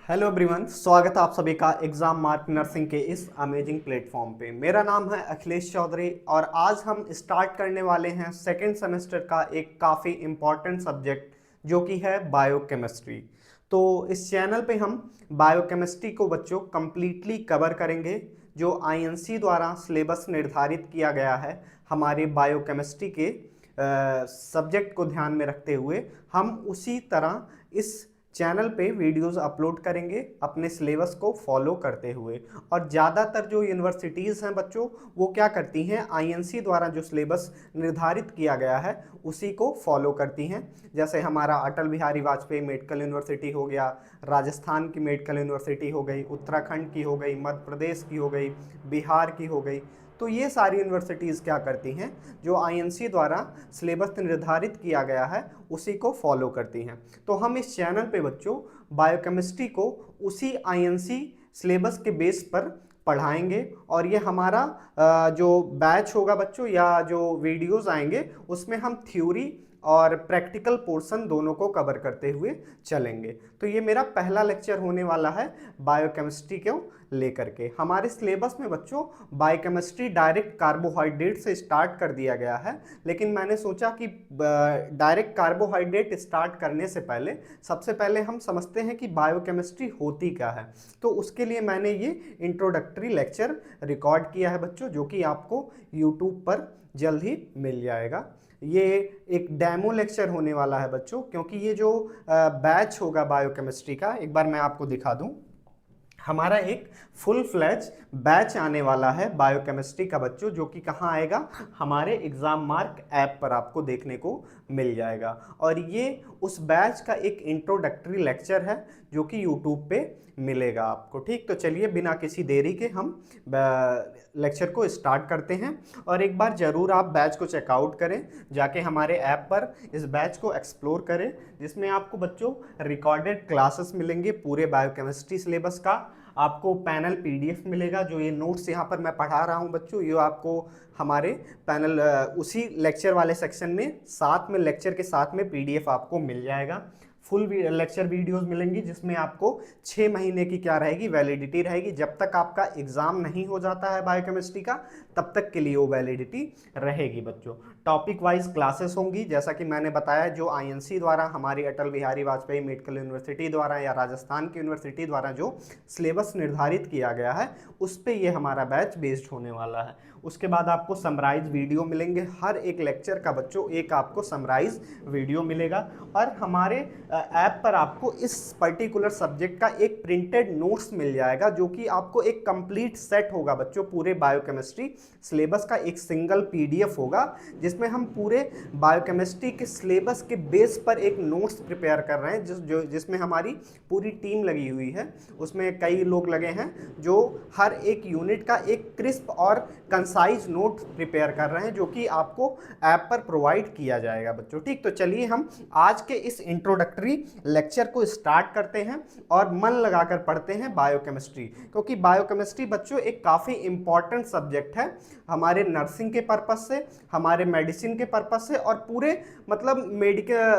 Hello everyone, स्वागत है आप सभी का एग्जाम मार्क नर्सिंग के इस अमेजिंग प्लेटफॉर्म पे। मेरा नाम है अखिलेश चौधरी और आज हम स्टार्ट करने वाले हैं सेकेंड सेमेस्टर का एक काफ़ी इम्पॉर्टेंट सब्जेक्ट जो कि है बायोकेमिस्ट्री। तो इस चैनल पे हम बायोकेमिस्ट्री को बच्चों कंप्लीटली कवर करेंगे। जो आईएनसी द्वारा सिलेबस निर्धारित किया गया है हमारे बायोकेमिस्ट्री के सब्जेक्ट को ध्यान में रखते हुए हम उसी तरह इस चैनल पे वीडियोस अपलोड करेंगे अपने सिलेबस को फॉलो करते हुए। और ज़्यादातर जो यूनिवर्सिटीज़ हैं बच्चों, वो क्या करती हैं, आईएनसी द्वारा जो सिलेबस निर्धारित किया गया है उसी को फॉलो करती हैं। जैसे हमारा अटल बिहारी वाजपेयी मेडिकल यूनिवर्सिटी हो गया, राजस्थान की मेडिकल यूनिवर्सिटी हो गई, उत्तराखंड की हो गई, मध्य प्रदेश की हो गई, बिहार की हो गई। तो ये सारी यूनिवर्सिटीज़ क्या करती हैं, जो आईएनसी द्वारा सिलेबस निर्धारित किया गया है उसी को फॉलो करती हैं। तो हम इस चैनल पे बच्चों बायोकेमिस्ट्री को उसी आईएनसी सिलेबस के बेस पर पढ़ाएंगे। और ये हमारा जो बैच होगा बच्चों या जो वीडियोस आएंगे उसमें हम थ्योरी और प्रैक्टिकल पोर्शन दोनों को कवर करते हुए चलेंगे। तो ये मेरा पहला लेक्चर होने वाला है बायोकेमिस्ट्री को लेकर के। हमारे सिलेबस में बच्चों बायोकेमिस्ट्री डायरेक्ट कार्बोहाइड्रेट से स्टार्ट कर दिया गया है, लेकिन मैंने सोचा कि डायरेक्ट कार्बोहाइड्रेट स्टार्ट करने से पहले सबसे पहले हम समझते हैं कि बायोकेमिस्ट्री होती क्या है। तो उसके लिए मैंने ये इंट्रोडक्टरी लेक्चर रिकॉर्ड किया है बच्चों, जो कि आपको यूट्यूब पर जल्द ही मिल जाएगा। ये एक डेमो लेक्चर होने वाला है बच्चों, क्योंकि ये जो बैच होगा बायोकेमिस्ट्री का, एक बार मैं आपको दिखा दूं। हमारा एक फुल फ्लैज बैच आने वाला है बायोकेमिस्ट्री का बच्चों, जो कि कहाँ आएगा, हमारे एग्जाम मार्क ऐप पर आपको देखने को मिल जाएगा। और ये उस बैच का एक इंट्रोडक्टरी लेक्चर है जो कि यूट्यूब पे मिलेगा आपको। ठीक, तो चलिए बिना किसी देरी के हम लेक्चर को स्टार्ट करते हैं। और एक बार ज़रूर आप बैच को चेकआउट करें, जाके हमारे ऐप पर इस बैच को एक्सप्लोर करें, जिसमें आपको बच्चों रिकॉर्डेड क्लासेस मिलेंगे पूरे बायोकेमिस्ट्री सिलेबस का। आपको पैनल पीडीएफ मिलेगा, जो ये नोट्स यहाँ पर मैं पढ़ा रहा हूँ बच्चों, ये आपको हमारे पैनल उसी लेक्चर वाले सेक्शन में साथ में लेक्चर के साथ में पीडीएफ आपको मिल जाएगा। फुल लेक्चर वीडियोस मिलेंगी, जिसमें आपको 6 महीने की क्या रहेगी, वैलिडिटी रहेगी। जब तक आपका एग्जाम नहीं हो जाता है बायोकेमिस्ट्री का, तब तक के लिए वो वैलिडिटी रहेगी बच्चों। टॉपिक वाइज क्लासेस होंगी, जैसा कि मैंने बताया, जो आईएनसी द्वारा, हमारी अटल बिहारी वाजपेयी मेडिकल यूनिवर्सिटी द्वारा या राजस्थान की यूनिवर्सिटी द्वारा जो सिलेबस निर्धारित किया गया है उस पर यह हमारा बैच बेस्ड होने वाला है। उसके बाद आपको समराइज वीडियो मिलेंगे, हर एक लेक्चर का बच्चों एक आपको समराइज वीडियो मिलेगा। और हमारे ऐप पर आपको इस पर्टिकुलर सब्जेक्ट का एक प्रिंटेड नोट्स मिल जाएगा, जो कि आपको एक कंप्लीट सेट होगा बच्चों। पूरे बायोकेमिस्ट्री सिलेबस का एक सिंगल पीडीएफ होगा, जिसमें हम पूरे बायोकेमिस्ट्री के सिलेबस के बेस पर एक नोट्स प्रिपेयर कर रहे हैं, जिसमें हमारी पूरी टीम लगी हुई है। उसमें कई लोग लगे हैं जो हर एक यूनिट का एक क्रिस्प और कंसाइज नोट प्रिपेयर कर रहे हैं, जो कि आपको ऐप पर प्रोवाइड किया जाएगा बच्चों। ठीक, तो चलिए हम आज के इस इंट्रोडक्टरी लेक्चर को स्टार्ट करते हैं और मन लगाकर पढ़ते हैं बायोकेमिस्ट्री, क्योंकि बायोकेमिस्ट्री बच्चों एक काफ़ी इंपॉर्टेंट सब्जेक्ट है हमारे नर्सिंग के पर्पस से, हमारे मेडिसिन के पर्पस से, और पूरे मतलब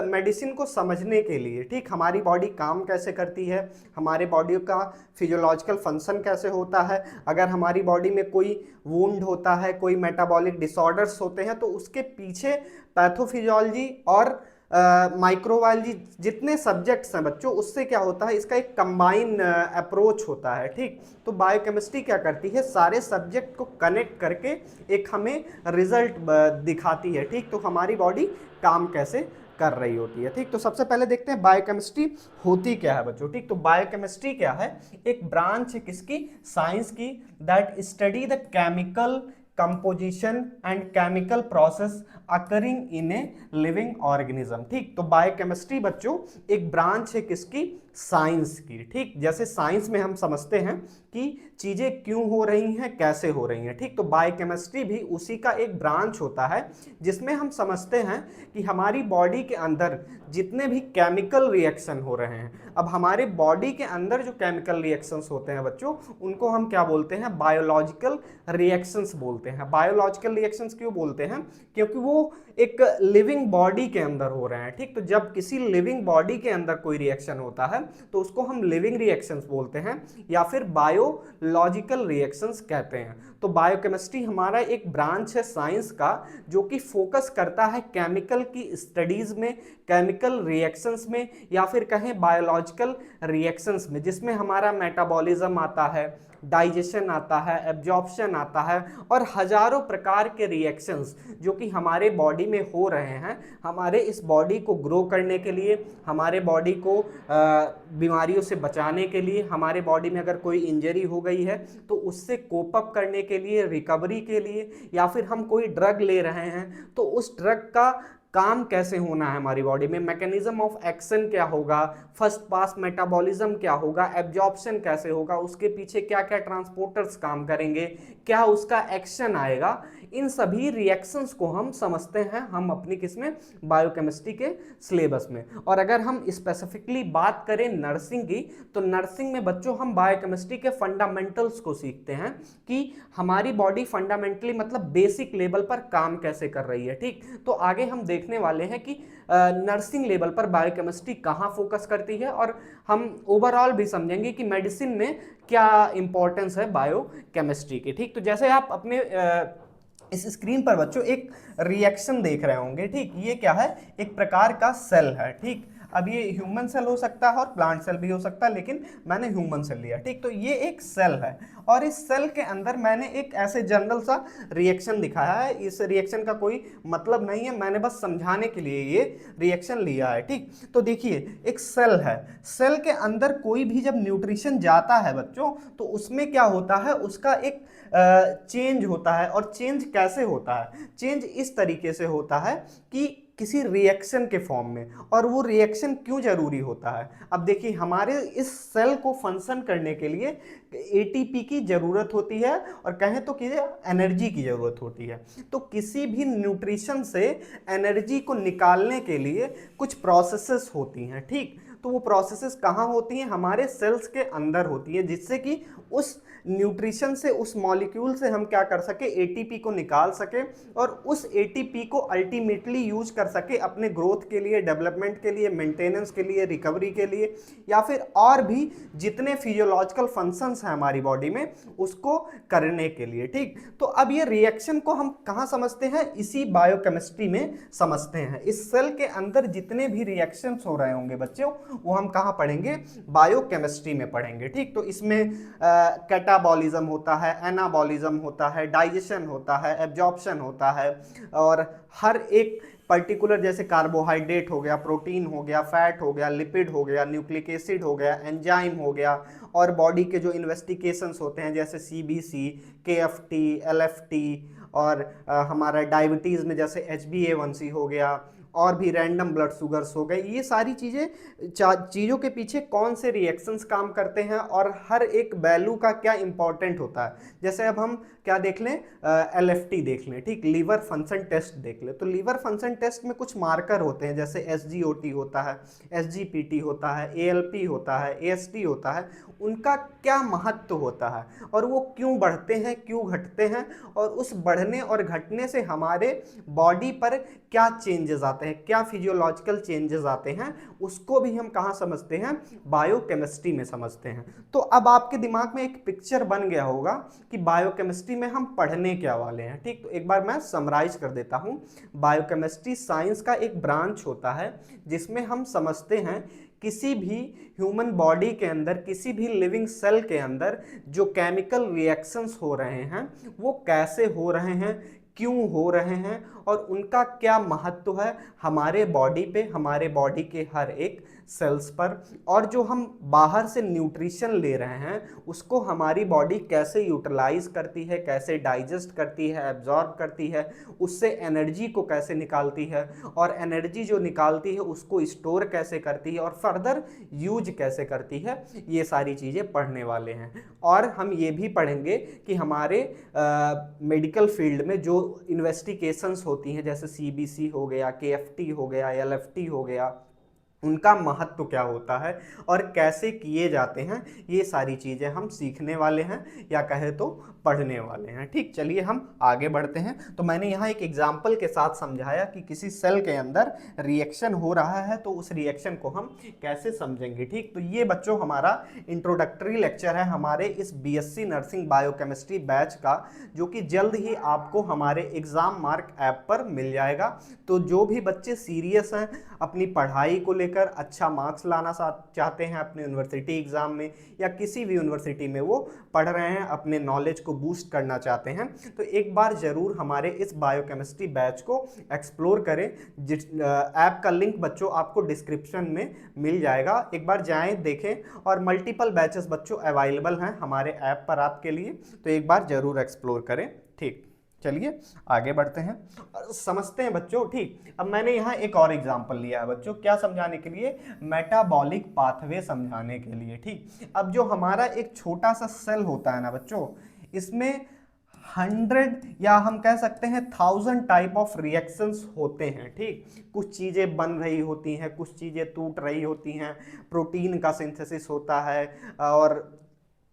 मेडिसिन को समझने के लिए। ठीक, हमारी बॉडी काम कैसे करती है, हमारे बॉडी का फिजियोलॉजिकल फंक्शन कैसे होता है, अगर हमारी बॉडी में कोई वुंड होता है, कोई मेटाबॉलिक डिसऑर्डर्स होते हैं, तो उसके पीछे पैथोफिजियोलॉजी और माइक्रोबायोलॉजी जितने सब्जेक्ट्स हैं बच्चों, उससे क्या होता है, इसका एक कंबाइन अप्रोच होता है। ठीक, तो बायोकेमिस्ट्री क्या करती है, सारे सब्जेक्ट को कनेक्ट करके एक हमें रिजल्ट दिखाती है। ठीक, तो हमारी बॉडी काम कैसे कर रही होती है। ठीक, तो सबसे पहले देखते हैं बायोकेमिस्ट्री होती क्या है बच्चों। ठीक, तो बायोकेमिस्ट्री क्या है, एक ब्रांच है किसकी, साइंस की, that study the chemical composition and chemical process occurring in a living organism. ठीक, तो बायोकेमिस्ट्री बच्चों एक ब्रांच है किसकी, साइंस की। ठीक, जैसे साइंस में हम समझते हैं कि चीजें क्यों हो रही हैं, कैसे हो रही हैं। ठीक, तो बायोकेमिस्ट्री भी उसी का एक ब्रांच होता है, जिसमें हम समझते हैं कि हमारी बॉडी के अंदर जितने भी केमिकल रिएक्शन हो रहे हैं, अब हमारे बॉडी के अंदर जो केमिकल रिएक्शंस होते हैं बच्चों, उनको हम क्या बोलते हैं, बायोलॉजिकल रिएक्शंस बोलते हैं। बायोलॉजिकल रिएक्शंस क्यों बोलते हैं, क्योंकि वो एक लिविंग बॉडी के अंदर हो रहे हैं, ठीक। तो जब किसी लिविंग बॉडी के अंदर कोई रिएक्शन होता है तो उसको हम लिविंग रिएक्शंस बोलते हैं या फिर बायोलॉजिकल रिएक्शंस कहते हैं। तो बायोकेमिस्ट्री हमारा एक ब्रांच है साइंस का जो कि फोकस करता है केमिकल की स्टडीज में, केमिकल रिएक्शंस में, या फिर कहें बायोलॉजिकल रिएक्शंस में, जिसमें हमारा मेटाबॉलिज्म आता है, डाइजेशन आता है, एब्जॉर्प्शन आता है और हजारों प्रकार के रिएक्शंस जो कि हमारे बॉडी में हो रहे हैं, हमारे इस बॉडी को ग्रो करने के लिए, हमारे बॉडी को बीमारियों से बचाने के लिए, हमारे बॉडी में अगर कोई इंजरी हो गई है तो उससे कोप अप करने के लिए, रिकवरी के लिए, या फिर हम कोई ड्रग ले रहे हैं तो उस ड्रग का काम कैसे होना है हमारी बॉडी में, मैकेनिज्म ऑफ एक्शन क्या होगा, फर्स्ट पास मेटाबॉलिज्म क्या होगा, एब्जॉर्प्शन कैसे होगा, उसके पीछे क्या क्या ट्रांसपोर्टर्स काम करेंगे, क्या उसका एक्शन आएगा, इन सभी रिएक्शंस को हम समझते हैं हम अपनी किसमें, बायोकेमिस्ट्री के सिलेबस में। और अगर हम स्पेसिफिकली बात करें नर्सिंग की, तो नर्सिंग में बच्चों हम बायोकेमिस्ट्री के फंडामेंटल्स को सीखते हैं कि हमारी बॉडी फंडामेंटली मतलब बेसिक लेवल पर काम कैसे कर रही है, ठीक। तो आगे हम देखने वाले हैं कि नर्सिंग लेवल पर बायोकेमिस्ट्री कहाँ फोकस करती है, और हम ओवरऑल भी समझेंगे कि मेडिसिन में क्या इंपॉर्टेंस है बायोकेमिस्ट्री की, ठीक। तो जैसे आप अपने इस स्क्रीन पर बच्चों एक रिएक्शन देख रहे होंगे, ठीक। ये क्या है, एक प्रकार का सेल है, ठीक। अब ये ह्यूमन सेल हो सकता है और प्लांट सेल भी हो सकता है, लेकिन मैंने ह्यूमन सेल लिया, ठीक। तो ये एक सेल है और इस सेल के अंदर मैंने एक ऐसे जनरल सा रिएक्शन दिखाया है। इस रिएक्शन का कोई मतलब नहीं है, मैंने बस समझाने के लिए ये रिएक्शन लिया है, ठीक। तो देखिए एक सेल है, सेल के अंदर कोई भी जब न्यूट्रिशन जाता है बच्चों तो उसमें क्या होता है, उसका एक चेंज होता है। और चेंज कैसे होता है, चेंज इस तरीके से होता है कि किसी रिएक्शन के फॉर्म में। और वो रिएक्शन क्यों जरूरी होता है, अब देखिए हमारे इस सेल को फंक्शन करने के लिए एटीपी की जरूरत होती है और कहें तो कि एनर्जी की जरूरत होती है। तो किसी भी न्यूट्रिशन से एनर्जी को निकालने के लिए कुछ प्रोसेसेस होती हैं, ठीक। तो वो प्रोसेसेस कहाँ होती हैं, हमारे सेल्स के अंदर होती हैं, जिससे कि उस न्यूट्रिशन से, उस मॉलिक्यूल से हम क्या कर सके, एटीपी को निकाल सके और उस एटीपी को अल्टीमेटली यूज कर सके अपने ग्रोथ के लिए, डेवलपमेंट के लिए, मेंटेनेंस के लिए, रिकवरी के लिए, या फिर और भी जितने फिजियोलॉजिकल फंक्शंस हैं हमारी बॉडी में उसको करने के लिए, ठीक। तो अब ये रिएक्शन को हम कहाँ समझते हैं, इसी बायोकेमिस्ट्री में समझते हैं। इस सेल के अंदर जितने भी रिएक्शंस हो रहे होंगे बच्चों, वो हम कहाँ पढ़ेंगे, बायोकेमिस्ट्री में पढ़ेंगे, ठीक। तो इसमें कैटाबॉलिज्म होता है, एनाबॉलिज्म होता है, डाइजेशन होता है, एब्जॉर्प्शन होता है, और हर एक पर्टिकुलर जैसे कार्बोहाइड्रेट हो गया, प्रोटीन हो गया, फैट हो गया, लिपिड हो गया, न्यूक्लिक एसिड हो गया, एंजाइम हो गया, और बॉडी के जो इन्वेस्टिगेशंस होते हैं जैसे सीबीसी, केएफटी, एलएफटी, और हमारा डायबिटीज़ में जैसे HbA1c हो गया, और भी रैंडम ब्लड शुगर्स हो गए, ये सारी चीज़ों के पीछे कौन से रिएक्शंस काम करते हैं और हर एक वैल्यू का क्या इंपॉर्टेंट होता है। जैसे अब हम क्या देख लें, LFT देख लें, ठीक, लीवर फंक्शन टेस्ट देख लें। तो लीवर फंक्शन टेस्ट में कुछ मार्कर होते हैं, जैसे SGOT होता है, SGPT होता है, ALP होता है, AST होता है। उनका क्या महत्व होता है और वो क्यों बढ़ते हैं, क्यों घटते हैं, और उस बढ़ने और घटने से हमारे बॉडी पर क्या चेंजेस आते हैं, क्या फिजियोलॉजिकल चेंजेस आते हैं, उसको भी हम कहाँ समझते हैं, बायोकेमिस्ट्री में समझते हैं। तो अब आपके दिमाग में एक पिक्चर बन गया होगा कि बायोकेमिस्ट्री में हम पढ़ने क्या वाले हैं, ठीक। तो एक बार मैं समराइज कर देता हूँ। बायोकेमिस्ट्री साइंस का एक ब्रांच होता है जिसमें हम समझते हैं किसी भी ह्यूमन बॉडी के अंदर, किसी भी लिविंग सेल के अंदर जो केमिकल रिएक्शंस हो रहे हैं वो कैसे हो रहे हैं, क्यों हो रहे हैं, और उनका क्या महत्व है हमारे बॉडी पे, हमारे बॉडी के हर एक सेल्स पर, और जो हम बाहर से न्यूट्रिशन ले रहे हैं उसको हमारी बॉडी कैसे यूटिलाइज करती है, कैसे डाइजेस्ट करती है, एब्जॉर्ब करती है, उससे एनर्जी को कैसे निकालती है, और एनर्जी जो निकालती है उसको स्टोर कैसे करती है और फर्दर यूज कैसे करती है। ये सारी चीज़ें पढ़ने वाले हैं। और हम ये भी पढ़ेंगे कि हमारे मेडिकल फील्ड में जो इन्वेस्टिगेशंस होती हैं, जैसे CBC हो गया, KFT हो गया, LFT हो गया, उनका महत्व क्या होता है और कैसे किए जाते हैं, ये सारी चीज़ें हम सीखने वाले हैं या कहे तो पढ़ने वाले हैं। ठीक, चलिए हम आगे बढ़ते हैं। तो मैंने यहाँ एक एग्जाम्पल के साथ समझाया कि किसी सेल के अंदर रिएक्शन हो रहा है तो उस रिएक्शन को हम कैसे समझेंगे। ठीक, तो ये बच्चों हमारा इंट्रोडक्टरी लेक्चर है हमारे इस बीएससी नर्सिंग बायोकेमिस्ट्री बैच का, जो कि जल्द ही आपको हमारे एग्जाम मार्क ऐप पर मिल जाएगा। तो जो भी बच्चे सीरियस हैं अपनी पढ़ाई को लेकर, अच्छा मार्क्स लाना चाहते हैं अपने यूनिवर्सिटी एग्जाम में या किसी भी यूनिवर्सिटी में वो पढ़ रहे हैं, अपने नॉलेज को बूस्ट करना चाहते हैं, तो एक बार जरूर हमारे इस बायोकेमिस्ट्री बैच को एक्सप्लोर करें। जिस ऐप का लिंक बच्चों आपको डिस्क्रिप्शन में मिल जाएगा, एक बार जाएं देखें। और मल्टीपल बैचेस बच्चों अवेलेबल हैं हमारे ऐप पर आपके लिए, तो एक बार जरूर एक्सप्लोर करें। ठीक, चलिए आगे बढ़ते हैं और समझते हैं बच्चों। ठीक, अब मैंने यहाँ एक और एग्जांपल लिया है बच्चों, क्या समझाने के लिए, मेटाबॉलिक पाथवे समझाने के लिए। ठीक, अब जो हमारा एक छोटा सा सेल होता है ना बच्चों, इसमें 100 या हम कह सकते हैं 1000 टाइप ऑफ रिएक्शंस होते हैं। ठीक, कुछ चीज़ें बन रही होती हैं, कुछ चीज़ें टूट रही होती हैं, प्रोटीन का सिंथेसिस होता है और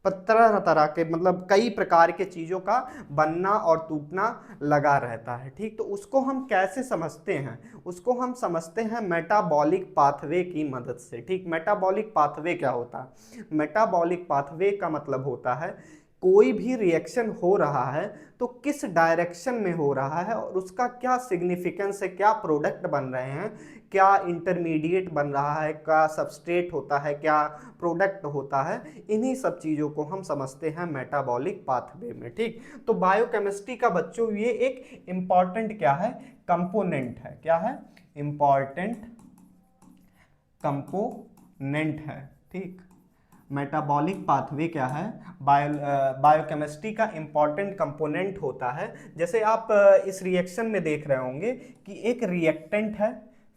तरह तरह के मतलब कई प्रकार के चीज़ों का बनना और टूटना लगा रहता है। ठीक, तो उसको हम कैसे समझते हैं, उसको हम समझते हैं मेटाबॉलिक पाथवे की मदद से। ठीक, मेटाबॉलिक पाथवे क्या होता है, मेटाबॉलिक पाथवे का मतलब होता है कोई भी रिएक्शन हो रहा है तो किस डायरेक्शन में हो रहा है और उसका क्या सिग्निफिकेंस है, क्या प्रोडक्ट बन रहे हैं, क्या इंटरमीडिएट बन रहा है, क्या सबस्ट्रेट होता है, क्या प्रोडक्ट होता है, इन्हीं सब चीज़ों को हम समझते हैं मेटाबॉलिक पाथवे में। ठीक, तो बायोकेमिस्ट्री का बच्चों ये एक इम्पॉर्टेंट क्या है, कंपोनेंट है। क्या है, इम्पॉर्टेंट कंपोनेंट है। ठीक, मेटाबॉलिक पाथवे क्या है, बायोकेमिस्ट्री का इंपॉर्टेंट कंपोनेंट होता है। जैसे आप इस रिएक्शन में देख रहे होंगे कि एक रिएक्टेंट है,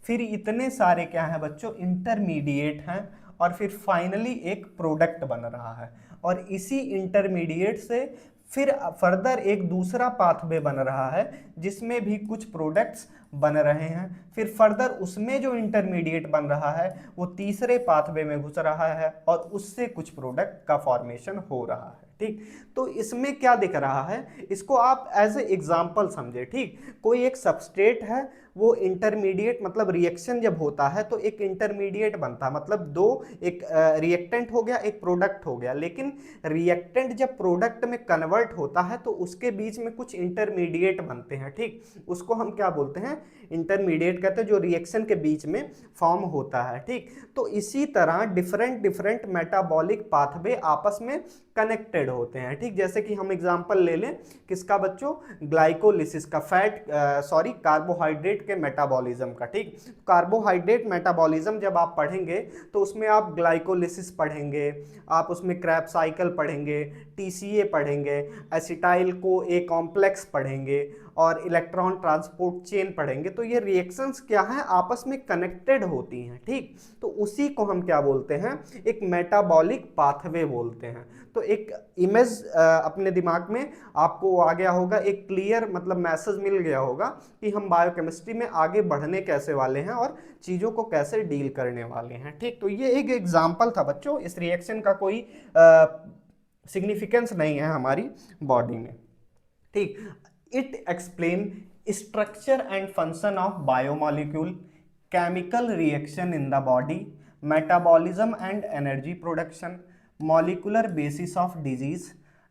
फिर इतने सारे क्या हैं बच्चों, इंटरमीडिएट हैं, और फिर फाइनली एक प्रोडक्ट बन रहा है। और इसी इंटरमीडिएट से फिर फर्दर एक दूसरा पाथवे बन रहा है जिसमें भी कुछ प्रोडक्ट्स बन रहे हैं, फिर फर्दर उसमें जो इंटरमीडिएट बन रहा है वो तीसरे पाथवे में घुस रहा है और उससे कुछ प्रोडक्ट का फॉर्मेशन हो रहा है। ठीक, तो इसमें क्या दिख रहा है, इसको आप एज ए एग्जाम्पल समझे। ठीक, कोई एक सबस्ट्रेट है, वो इंटरमीडिएट मतलब रिएक्शन जब होता है तो एक इंटरमीडिएट बनता है, मतलब दो, एक रिएक्टेंट हो गया, एक प्रोडक्ट हो गया। लेकिन रिएक्टेंट जब प्रोडक्ट में कन्वर्ट होता है तो उसके बीच में कुछ इंटरमीडिएट बनते हैं। ठीक, उसको हम क्या बोलते हैं, इंटरमीडिएट कहते हैं, जो रिएक्शन के बीच में फॉर्म होता है। ठीक, तो इसी तरह डिफरेंट डिफरेंट मेटाबॉलिक पाथवे आपस में कनेक्टेड होते हैं। ठीक, जैसे कि हम एग्जांपल ले लें किसका बच्चों, ग्लाइकोलिसिस का, कार्बोहाइड्रेट के मेटाबॉलिज्म का। ठीक, कार्बोहाइड्रेट मेटाबॉलिज्म जब आप पढ़ेंगे तो उसमें आप ग्लाइकोलिसिस पढ़ेंगे, आप उसमें क्रैब साइकिल पढ़ेंगे, टीसीए पढ़ेंगे, एसिटाइल को ए कॉम्प्लेक्स पढ़ेंगे और इलेक्ट्रॉन ट्रांसपोर्ट चेन पढ़ेंगे। तो ये रिएक्शंस क्या हैं, आपस में कनेक्टेड होती हैं। ठीक, तो उसी को हम क्या बोलते हैं, एक मेटाबॉलिक पाथवे बोलते हैं। तो एक इमेज अपने दिमाग में आपको आ गया होगा, एक क्लियर मतलब मैसेज मिल गया होगा कि हम बायोकेमिस्ट्री में आगे बढ़ने कैसे वाले हैं और चीज़ों को कैसे डील करने वाले हैं। ठीक, तो ये एक एग्जाम्पल था बच्चों, इस रिएक्शन का कोई सिग्निफिकेंस नहीं है हमारी बॉडी में। ठीक, it explain structure and function of biomolecule, chemical reaction in the body, metabolism and energy production, molecular basis of disease.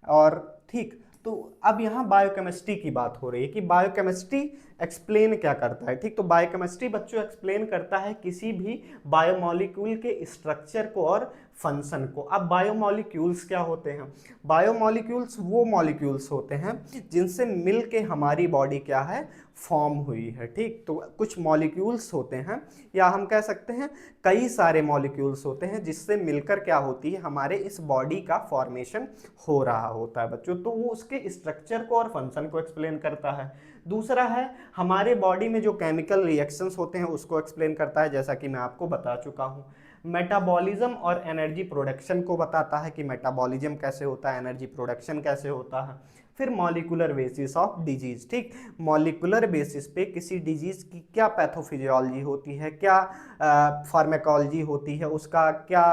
और ठीक, तो अब यहाँ बायोकेमिस्ट्री की बात हो रही है कि बायोकेमिस्ट्री एक्सप्लेन क्या करता है। ठीक, तो बायोकेमिस्ट्री बच्चों एक्सप्लेन करता है किसी भी बायोमॉलिक्यूल के स्ट्रक्चर को और फंक्शन को। अब बायोमॉलिक्यूल्स क्या होते हैं, बायोमॉलिक्यूल्स वो मॉलिक्यूल्स होते हैं जिनसे मिल के हमारी बॉडी क्या है, फॉर्म हुई है। ठीक, तो कुछ मॉलिक्यूल्स होते हैं या हम कह सकते हैं कई सारे मॉलिक्यूल्स होते हैं जिससे मिलकर क्या होती है, हमारे इस बॉडी का फॉर्मेशन हो रहा होता है बच्चों। तो वो उसके स्ट्रक्चर को और फंक्शन को एक्सप्लेन करता है। दूसरा है हमारे बॉडी में जो केमिकल रिएक्शंस होते हैं उसको एक्सप्लेन करता है, जैसा कि मैं आपको बता चुका हूँ। मेटाबॉलिज्म और एनर्जी प्रोडक्शन को बताता है कि मेटाबॉलिज्म कैसे होता है, एनर्जी प्रोडक्शन कैसे होता है। फिर मॉलिकुलर बेसिस ऑफ डिजीज, ठीक, मॉलिकुलर बेसिस पे किसी डिजीज की क्या पैथोफिजियोलॉजी होती है, क्या फार्माकोलॉजी होती है, उसका क्या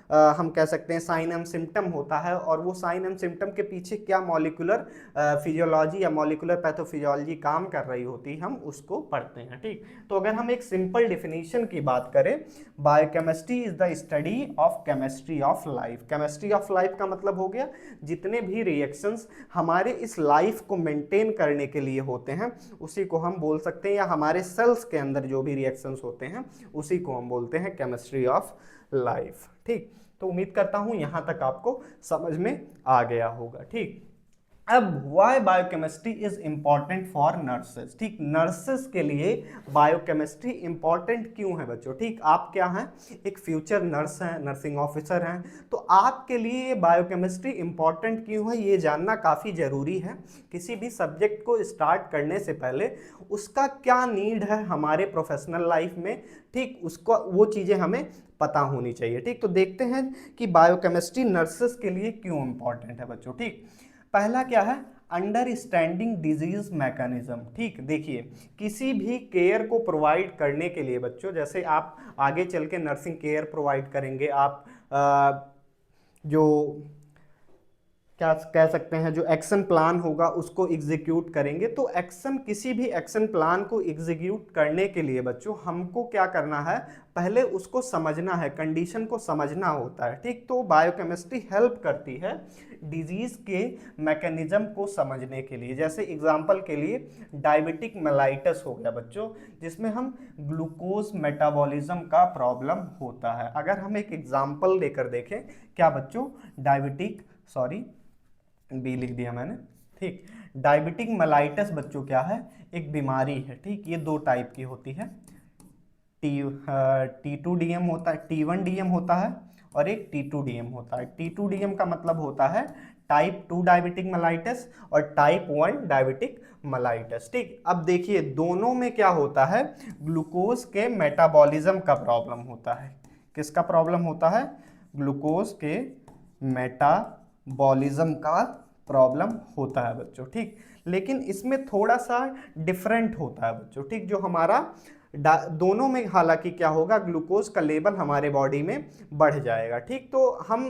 हम कह सकते हैं साइन एंड सिम्टम होता है, और वो साइन एंड सिम्टम के पीछे क्या मॉलिकुलर फिजियोलॉजी या मॉलिकुलर पैथोफिजियोलॉजी काम कर रही होती है, हम उसको पढ़ते हैं, ठीक। तो अगर हम एक सिंपल डिफिनीशन की बात करें, biochemistry is the study of chemistry of life. Chemistry of life का मतलब हो गया जितने भी रिएक्शंस हमारे इस लाइफ को मेंटेन करने के लिए होते हैं उसी को हम बोल सकते हैं, या हमारे सेल्स के अंदर जो भी रिएक्शंस होते हैं उसी को हम बोलते हैं केमिस्ट्री ऑफ लाइफ, ठीक। तो उम्मीद करता हूं यहां तक आपको समझ में आ गया होगा, ठीक। अब why biochemistry is important for nurses, ठीक, नर्सेस के लिए बायोकेमिस्ट्री इंपॉर्टेंट क्यों है बच्चों, ठीक। आप क्या हैं, एक फ्यूचर नर्स हैं, नर्सिंग ऑफिसर हैं, तो आपके लिए बायोकेमिस्ट्री इंपॉर्टेंट क्यों है ये जानना काफ़ी ज़रूरी है। किसी भी सब्जेक्ट को स्टार्ट करने से पहले उसका क्या नीड है हमारे प्रोफेशनल लाइफ में, ठीक, उसको वो चीज़ें हमें पता होनी चाहिए, ठीक। तो देखते हैं कि बायोकेमिस्ट्री नर्सेस के लिए क्यों इंपॉर्टेंट है बच्चों, ठीक। पहला क्या है, अंडरस्टैंडिंग डिजीज मैकेनिज्म, ठीक। देखिए किसी भी केयर को प्रोवाइड करने के लिए बच्चों, जैसे आप आगे चल के नर्सिंग केयर प्रोवाइड करेंगे, आप जो क्या कह सकते हैं जो एक्शन प्लान होगा उसको एग्जीक्यूट करेंगे, तो एक्शन किसी भी एक्शन प्लान को एग्जीक्यूट करने के लिए बच्चों हमको क्या करना है, पहले उसको समझना है, कंडीशन को समझना होता है, ठीक। तो बायोकेमिस्ट्री हेल्प करती है डिजीज के मैकेनिज्म को समझने के लिए। जैसे एग्जांपल के लिए डायबिटिक मेलाइटस हो गया बच्चों, जिसमें हम ग्लूकोज मेटाबॉलिज्म का प्रॉब्लम होता है। अगर हम एक एग्जांपल लेकर देखें, क्या बच्चों, बी लिख दिया मैंने, ठीक। डायबिटिक मेलाइटस बच्चों क्या है, एक बीमारी है, ठीक। ये दो टाइप की होती है, T2DM होता है, T1DM होता है और एक T2DM होता है। T2DM का मतलब होता है टाइप 2 डायबिटिक मेलाइटस और टाइप 1 डायबिटिक मेलाइटस, ठीक। अब देखिए दोनों में क्या होता है, ग्लूकोज के मेटाबॉलिज्म का प्रॉब्लम होता है। किसका प्रॉब्लम होता है, ग्लूकोज के मेटाबॉलिज्म का प्रॉब्लम होता है बच्चों, ठीक। लेकिन इसमें थोड़ा सा डिफरेंट होता है बच्चों, ठीक। जो हमारा दोनों में हालांकि क्या होगा, ग्लूकोज का लेवल हमारे बॉडी में बढ़ जाएगा, ठीक। तो हम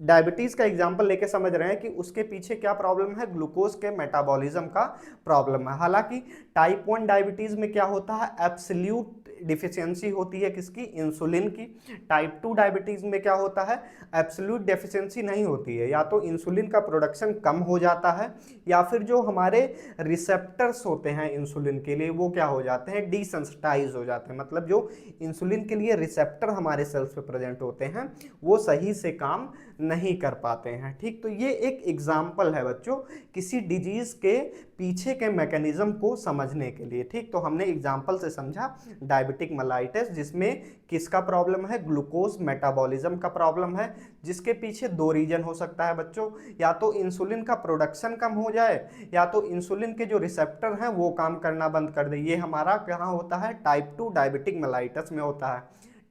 डायबिटीज का एग्जांपल लेके समझ रहे हैं कि उसके पीछे क्या प्रॉब्लम है, ग्लूकोज के मेटाबॉलिज्म का प्रॉब्लम है। हालांकि टाइप 1 डायबिटीज में क्या होता है, एब्सोल्यूट डिफिशियंसी होती है किसकी, इंसुलिन की। टाइप 2 डायबिटीज में क्या होता है, एब्सोल्यूट डेफिशिएंसी नहीं होती है, या तो इंसुलिन का प्रोडक्शन कम हो जाता है या फिर जो हमारे रिसेप्टर्स होते हैं इंसुलिन के लिए वो क्या हो जाते हैं, डिसेंसिटाइज हो जाते हैं। मतलब जो इंसुलिन के लिए रिसेप्टर हमारे सेल्स पे प्रेजेंट होते हैं वो सही से काम नहीं कर पाते हैं, ठीक। तो ये एक एग्जाम्पल है बच्चों किसी डिजीज के पीछे के मैकेनिज्म को समझने के लिए, ठीक। तो हमने एग्जाम्पल से समझा डायबिटिक मेलाइटिस, जिसमें किसका प्रॉब्लम है, ग्लूकोज मेटाबॉलिज्म का प्रॉब्लम है, जिसके पीछे दो रीजन हो सकता है बच्चों, या तो इंसुलिन का प्रोडक्शन कम हो जाए या तो इंसुलिन के जो रिसेप्टर हैं वो काम करना बंद कर दे। ये हमारा कहाँ होता है, टाइप 2 डायबिटिक मेलाइटिस में होता है।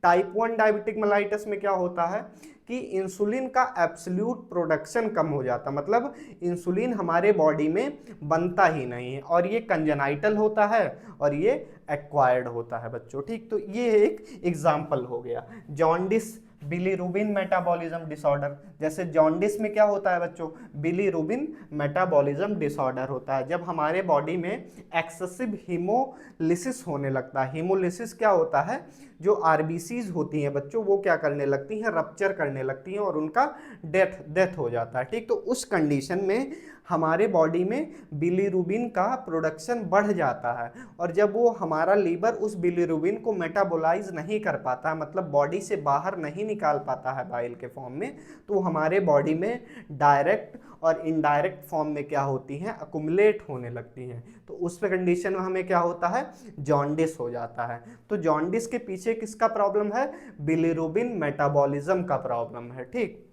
टाइप 1 डायबिटिक मेलाइटिस में क्या होता है कि इंसुलिन का एब्सोल्यूट प्रोडक्शन कम हो जाता, मतलब इंसुलिन हमारे बॉडी में बनता ही नहीं है, और ये कंजेनाइटल होता है और ये एक्वायर्ड होता है बच्चों, ठीक। तो ये एक एग्जाम्पल हो गया। जॉन्डिस, बिलीरुबिन मेटाबॉलिज्म डिसऑर्डर, जैसे जॉन्डिस में क्या होता है बच्चों, बिलीरुबिन मेटाबॉलिज्म डिसऑर्डर होता है, जब हमारे बॉडी में एक्सेसिव हीमोलिसिस होने लगता है। हीमोलिसिस क्या होता है, जो आरबीसीज होती हैं बच्चों वो क्या करने लगती हैं, रप्चर करने लगती हैं और उनका डेथ हो जाता है, ठीक। तो उस कंडीशन में हमारे बॉडी में बिलीरुबिन का प्रोडक्शन बढ़ जाता है, और जब वो हमारा लीवर उस बिलीरुबिन को मेटाबोलाइज नहीं कर पाता है, मतलब बॉडी से बाहर नहीं निकाल पाता है बाइल के फॉर्म में, तो हमारे बॉडी में डायरेक्ट और इनडायरेक्ट फॉर्म में क्या होती हैं, अकुमुलेट होने लगती हैं। तो उस कंडीशन में हमें क्या होता है, जॉन्डिस हो जाता है। तो जॉन्डिस के पीछे किसका प्रॉब्लम है, बिलीरुबिन मेटाबॉलिज्म का प्रॉब्लम है, ठीक।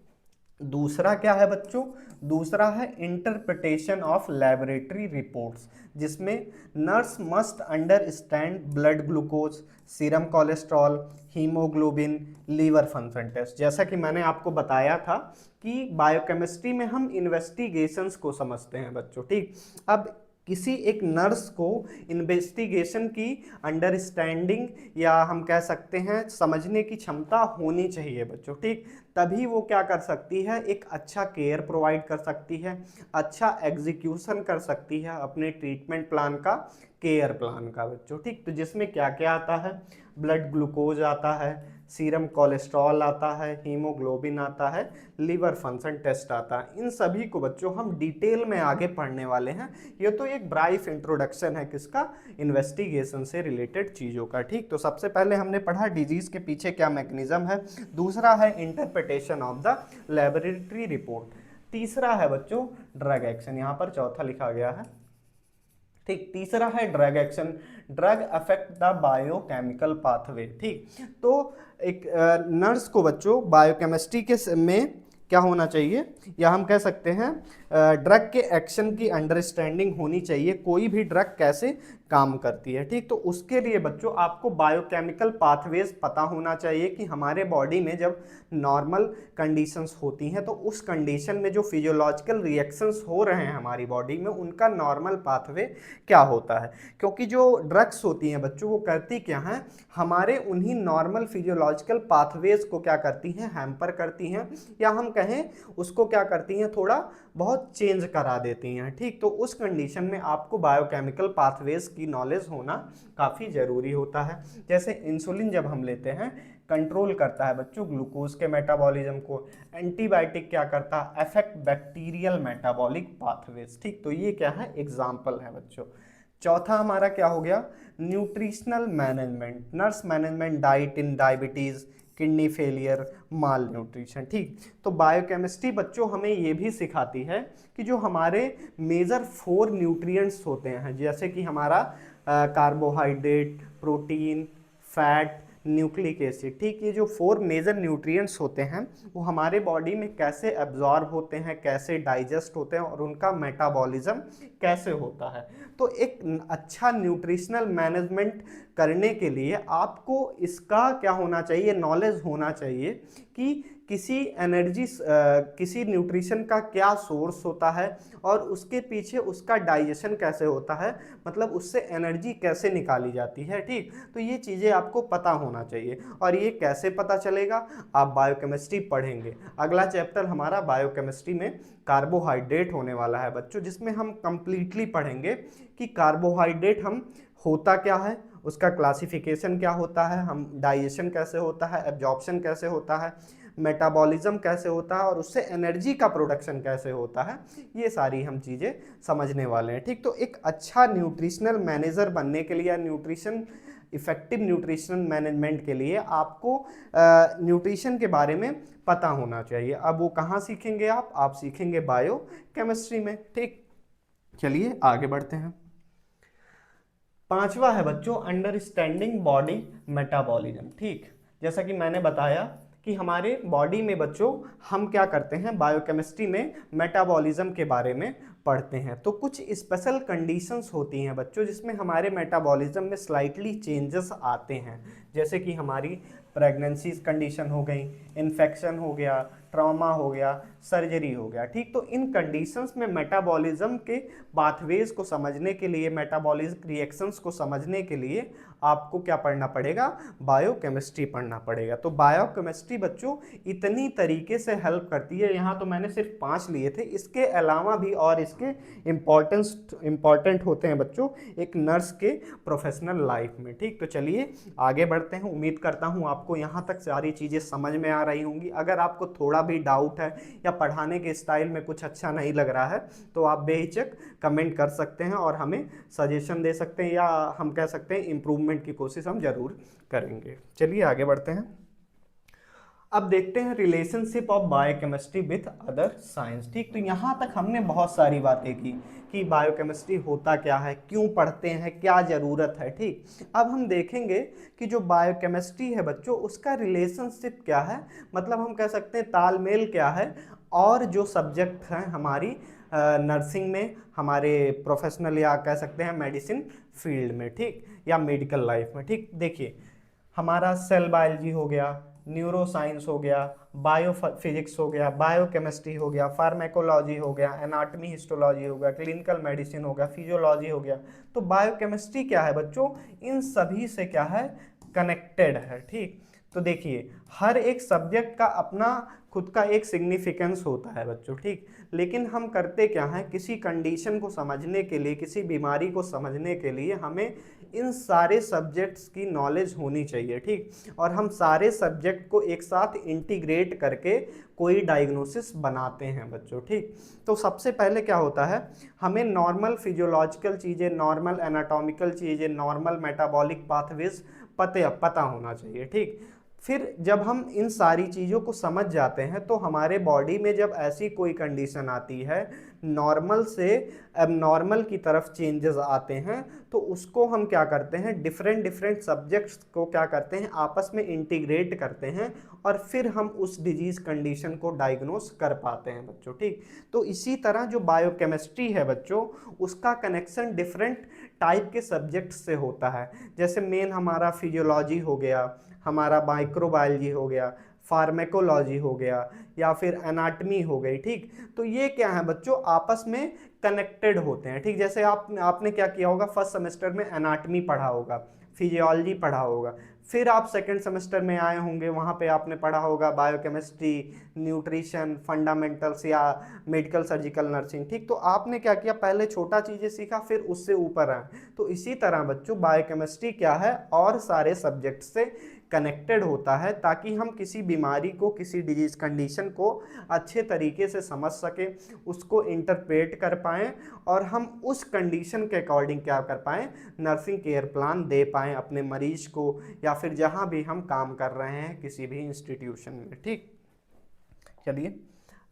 दूसरा क्या है बच्चों, दूसरा है इंटरप्रिटेशन ऑफ लेबोरेटरी रिपोर्ट्स, जिसमें nurse must understand blood glucose, serum cholesterol, haemoglobin, liver function test. जैसा कि मैंने आपको बताया था कि बायोकेमिस्ट्री में हम इन्वेस्टिगेशंस को समझते हैं बच्चों, ठीक। अब किसी एक नर्स को इन्वेस्टिगेशन की अंडरस्टैंडिंग या हम कह सकते हैं समझने की क्षमता होनी चाहिए बच्चों, ठीक। तभी वो क्या कर सकती है, एक अच्छा केयर प्रोवाइड कर सकती है, अच्छा एग्जीक्यूशन कर सकती है अपने ट्रीटमेंट प्लान का, केयर प्लान का बच्चों, ठीक। तो जिसमें क्या क्या आता है, ब्लड ग्लूकोज आता है, सीरम कोलेस्ट्रॉल आता है, हीमोग्लोबिन आता है, लीवर फंक्शन टेस्ट आता है। इन सभी को बच्चों हम डिटेल में आगे पढ़ने वाले हैं। ये तो एक ब्राइफ इंट्रोडक्शन है किसका, इन्वेस्टिगेशन से रिलेटेड चीज़ों का, ठीक। तो सबसे पहले हमने पढ़ा डिजीज के पीछे क्या मैकेनिज्म है, दूसरा है interpretation of the laboratory report, तीसरा है बच्चों ड्रग एक्शन, यहाँ पर चौथा लिखा गया है, ठीक। तीसरा है drug action, drug affect the biochemical pathway, ठीक। तो एक नर्स को बच्चों बायोकेमिस्ट्री के में क्या होना चाहिए, या हम कह सकते हैं ड्रग के एक्शन की अंडरस्टैंडिंग होनी चाहिए, कोई भी ड्रग कैसे काम करती है, ठीक। तो उसके लिए बच्चों आपको बायोकेमिकल पाथवेज पता होना चाहिए कि हमारे बॉडी में जब नॉर्मल कंडीशंस होती हैं तो उस कंडीशन में जो फिजियोलॉजिकल रिएक्शंस हो रहे हैं हमारी बॉडी में उनका नॉर्मल पाथवे क्या होता है। क्योंकि जो ड्रग्स होती हैं बच्चों वो करती क्या हैं, हमारे उन्हीं नॉर्मल फिजियोलॉजिकल पाथवेज को क्या करती हैं, हैम्पर करती हैं, या हम कहें उसको क्या करती हैं, थोड़ा बहुत चेंज करा देती हैं, ठीक। तो उस कंडीशन में आपको बायोकेमिकल पाथवेज की नॉलेज होना काफ़ी ज़रूरी होता है। जैसे इंसुलिन जब हम लेते हैं कंट्रोल करता है बच्चों ग्लूकोज के मेटाबॉलिज्म को, एंटीबायोटिक क्या करता है, अफेक्ट बैक्टीरियल मेटाबॉलिक पाथवेज, ठीक। तो ये क्या है, एग्जाम्पल है बच्चों। चौथा हमारा क्या हो गया, nutritional management, nurse management diet इन डायबिटीज़, किडनी फेलियर, माल न्यूट्रिशन, ठीक। तो बायोकेमिस्ट्री बच्चों हमें ये भी सिखाती है कि जो हमारे मेजर 4 न्यूट्रिएंट्स होते हैं, जैसे कि हमारा carbohydrate, protein, fat, nucleic acid, ठीक। ये जो 4 मेजर न्यूट्रिएंट्स होते हैं वो हमारे बॉडी में कैसे एब्जॉर्ब होते हैं, कैसे डाइजेस्ट होते हैं और उनका मेटाबॉलिज्म कैसे होता है। तो एक अच्छा न्यूट्रिशनल मैनेजमेंट करने के लिए आपको इसका क्या होना चाहिए, नॉलेज होना चाहिए कि किसी एनर्जी किसी न्यूट्रिशन का क्या सोर्स होता है और उसके पीछे उसका डाइजेशन कैसे होता है, मतलब उससे एनर्जी कैसे निकाली जाती है, ठीक। तो ये चीज़ें आपको पता होना चाहिए। और ये कैसे पता चलेगा, आप बायोकेमिस्ट्री पढ़ेंगे। अगला चैप्टर हमारा बायोकेमिस्ट्री में कार्बोहाइड्रेट होने वाला है बच्चों, जिसमें हम कंप्लीटली पढ़ेंगे कि कार्बोहाइड्रेट हम होता क्या है, उसका क्लासिफिकेशन क्या होता है, हम डाइजेशन कैसे होता है, एब्जॉर्प्शन कैसे होता है, मेटाबॉलिज्म कैसे होता है और उससे एनर्जी का प्रोडक्शन कैसे होता है, ये सारी हम चीज़ें समझने वाले हैं, ठीक। तो एक अच्छा न्यूट्रिशनल मैनेजर बनने के लिए या न्यूट्रिशन इफेक्टिव न्यूट्रिशन मैनेजमेंट के लिए आपको न्यूट्रिशन के बारे में पता होना चाहिए। अब वो कहाँ सीखेंगे आप सीखेंगे बायो केमिस्ट्री में, ठीक। चलिए आगे बढ़ते हैं। पांचवा है बच्चों अंडरस्टैंडिंग बॉडी मेटाबॉलिज्म, ठीक। जैसा कि मैंने बताया कि हमारे बॉडी में बच्चों हम क्या करते हैं, बायोकेमिस्ट्री में मेटाबॉलिज्म के बारे में पढ़ते हैं। तो कुछ स्पेशल कंडीशंस होती हैं बच्चों जिसमें हमारे मेटाबॉलिज्म में स्लाइटली चेंजेस आते हैं, जैसे कि हमारी प्रेगनेंसी कंडीशन हो गई, इन्फेक्शन हो गया, ट्रॉमा हो गया, सर्जरी हो गया, ठीक। तो इन कंडीशंस में मेटाबॉलिज्म के पाथवेज को समझने के लिए, मेटाबॉलिज्म रिएक्शंस को समझने के लिए आपको क्या पढ़ना पड़ेगा, बायोकेमिस्ट्री पढ़ना पड़ेगा। तो बायोकेमिस्ट्री बच्चों इतनी तरीके से हेल्प करती है, यहाँ तो मैंने सिर्फ 5 लिए थे, इसके अलावा भी और इसके इम्पॉर्टेंट होते हैं बच्चों एक नर्स के प्रोफेशनल लाइफ में, ठीक। तो चलिए आगे बढ़ते हैं। उम्मीद करता हूँ आपको यहाँ तक सारी चीज़ें समझ में आ रही होंगी। अगर आपको थोड़ा भी डाउट है या पढ़ाने के स्टाइल में कुछ अच्छा नहीं लग रहा है तो आप बेहिचक कमेंट कर सकते हैं और हमें सजेशन दे सकते हैं, या हम कह सकते हैं इम्प्रूवमेंट की कोशिश हम जरूर करेंगे। चलिए आगे बढ़ते हैं। अब देखते हैं relationship of biochemistry with other science. ठीक, तो यहाँ तक हमने बहुत सारी बातें की कि बायोकेमिस्ट्री होता क्या है, क्यों पढ़ते हैं, क्या ज़रूरत है। ठीक, अब हम देखेंगे कि जो बायोकेमिस्ट्री है बच्चों, उसका रिलेशनशिप क्या है, मतलब हम कह सकते हैं तालमेल क्या है और जो सब्जेक्ट हैं हमारी नर्सिंग में, हमारे प्रोफेशनल या कह सकते हैं मेडिसिन फील्ड में, ठीक, या मेडिकल लाइफ में। ठीक, देखिए हमारा सेल बायोलॉजी हो गया, न्यूरो साइंस हो गया, बायो फिजिक्स हो गया, बायोकेमिस्ट्री हो गया, फार्मेकोलॉजी हो गया, एनाटॉमी हिस्टोलॉजी हो गया, क्लिनिकल मेडिसिन हो गया, फिजियोलॉजी हो गया। तो बायोकेमिस्ट्री क्या है बच्चों, इन सभी से क्या है, कनेक्टेड है। ठीक, तो देखिए हर एक सब्जेक्ट का अपना खुद का एक सिग्निफिकेंस होता है बच्चों। ठीक, लेकिन हम करते क्या हैं, किसी कंडीशन को समझने के लिए, किसी बीमारी को समझने के लिए हमें इन सारे सब्जेक्ट्स की नॉलेज होनी चाहिए। ठीक, और हम सारे सब्जेक्ट को एक साथ इंटीग्रेट करके कोई डायग्नोसिस बनाते हैं बच्चों। ठीक, तो सबसे पहले क्या होता है, हमें नॉर्मल फिजियोलॉजिकल चीज़ें, नॉर्मल एनाटॉमिकल चीज़ें, नॉर्मल मेटाबॉलिक पाथवेज पता होना चाहिए। ठीक, फिर जब हम इन सारी चीज़ों को समझ जाते हैं तो हमारे बॉडी में जब ऐसी कोई कंडीशन आती है, नॉर्मल से एबनॉर्मल की तरफ चेंजेस आते हैं, तो उसको हम क्या करते हैं, डिफरेंट डिफरेंट सब्जेक्ट्स को क्या करते हैं, आपस में इंटीग्रेट करते हैं और फिर हम उस डिजीज़ कंडीशन को डायग्नोस कर पाते हैं बच्चों। ठीक, तो इसी तरह जो बायोकेमिस्ट्री है बच्चों, उसका कनेक्शन डिफरेंट टाइप के सब्जेक्ट से होता है। जैसे मेन हमारा फिजियोलॉजी हो गया, हमारा माइक्रोबायोलॉजी हो गया, फार्मेकोलॉजी हो गया, या फिर एनाटमी हो गई। ठीक, तो ये क्या है बच्चों, आपस में कनेक्टेड होते हैं। ठीक, जैसे आपने क्या किया होगा, फर्स्ट सेमेस्टर में एनाटमी पढ़ा होगा, फिजियोलॉजी पढ़ा होगा, फिर आप सेकंड सेमेस्टर में आए होंगे, वहाँ पे आपने पढ़ा होगा बायोकेमिस्ट्री, न्यूट्रिशन, फंडामेंटल्स या मेडिकल सर्जिकल नर्सिंग। ठीक, तो आपने क्या किया, पहले छोटा चीज़ें सीखा, फिर उससे ऊपर आए। तो इसी तरह बच्चों बायोकेमिस्ट्री क्या है, और सारे सब्जेक्ट से कनेक्टेड होता है, ताकि हम किसी बीमारी को, किसी डिजीज कंडीशन को अच्छे तरीके से समझ सकें, उसको इंटरप्रेट कर पाएँ और हम उस कंडीशन के अकॉर्डिंग क्या कर पाएँ, नर्सिंग केयर प्लान दे पाएँ अपने मरीज को, या फिर जहाँ भी हम काम कर रहे हैं किसी भी इंस्टीट्यूशन में। ठीक, चलिए